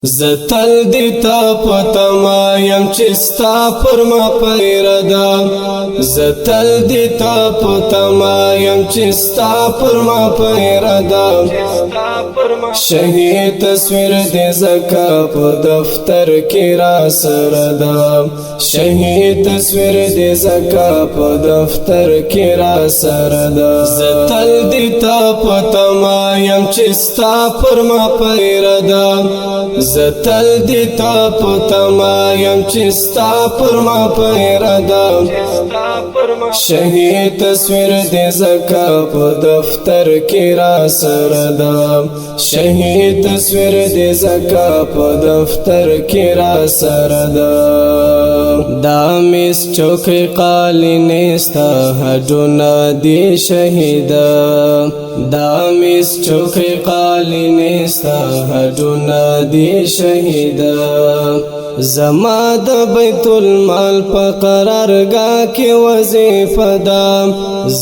زتل دیتا پتما یم چستا پر ما پیردا زتل دیتا پتما یم چستا پر ما پیردا شهید تصویر دی زکا پا دفتر کی را سردا شهید تصویر دی زکا پا دفتر کی را سردا زتل دیتا پتما یم چستا پر ما پیردا زتل دیتا پتما یم چستا پر ما پیردا شهید تصویر دی زکا پا دفتر کی را سردا شهید تصویر دی زکا پا دفتر کی را سردا دامیس چوکی قالی نیستا حجونا دی شهیدا دامیس چوکی قالی نیستا حجونا دی شهیدا زما د بیت المال په قرارګاه کې وظیفه ده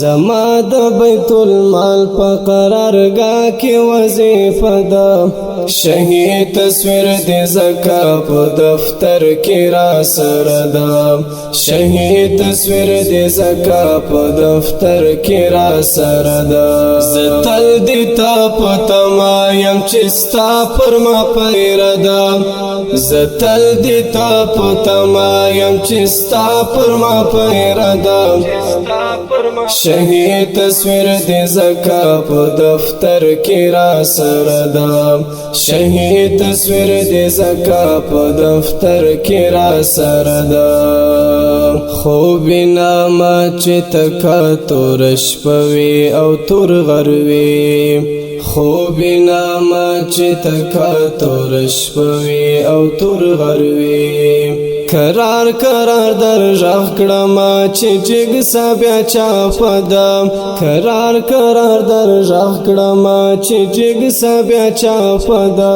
زما د بیت المال په قرارګاه کې وظیفه ده شهید تصویر دی زکا په دفتر کې را سره ده شهید تصویر دی زکا په دفتر کې را سره ده زتل دیتا پتما یم چستا پر ما پیردا زتل دیتا پتما یم چستا پر ما پیردا شهید تصویر دی زکا په دفتر کې را سره ده شهید تصویر دی زکا په دفتر کې را سره ده خوب نامه چې تکا تور شپوي او تور غروي خوب نامه چې تکا تور شپوي او تور غروي قرار قرار در ژغ کړم چې جګ سبیا چا پدا قرار قرار در ژغ کړم چې جګ سبیا چا پدا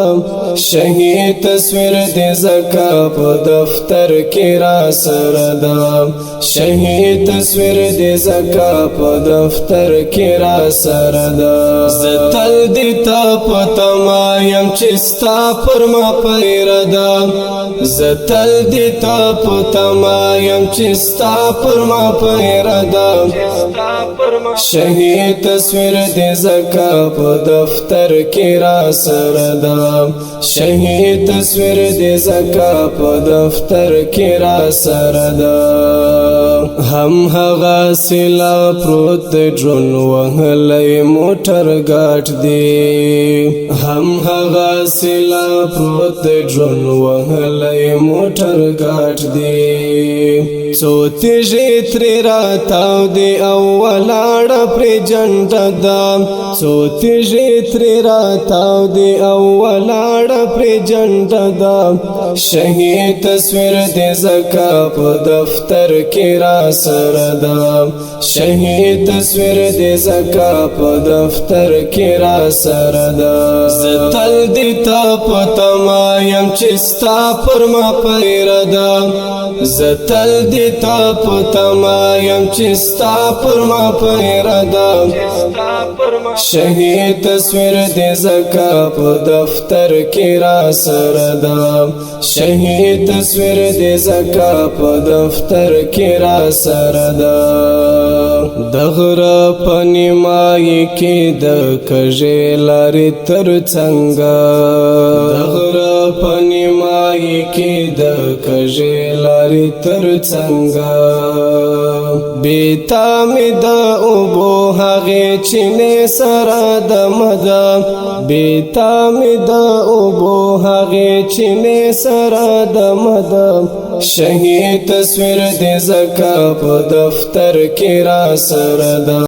شهید تصویر دی زکا په دفتر کې را سره ده شهید تصویر دی زکا په دفتر کې را سره ده زتل دیتا پتما یم چستا پر ما پیردا زتل دیتا تا پتما یم چستا پر ما پیردا شهید تصویر دی زکا په دفتر کې را سره ده شهید تصویر دی زکا په دفتر کې را سره ده هم هغه سیلا پروت ډرون وهلی موټر ګاټ دی هم هغه سیلا پروت ډرون وهلی موټر ګاټ دی څو تیږې ترې راتاو دی او ولاړه پرې جنډه ده څو تیږې ترې راتاو دی او ولاړه پرې جنډه ده شهید تصویر دی زکا په دفتر کې را سره ده شهید تصویر دی زکا په دفتر کې را سره ده زتل دیتا پتما یم چستا پر ما پیردا زتل دیتا پتما یم چستا پر ما پیردا شهید تصویر دی زکا په دفتر کې را سره ده شهید تصویر دی زکا په دفتر کې را سره ده دغره پنیمای کې د کژې لارې تر څنګه دغره پنیمای کې د کژې لارې تر څنګه بیتا می د اوبو هغې چینې سره د مده بیتا می د اوبو هغې چینې سره د مده شهید تصویر دی زکا په دفتر کې را سره ده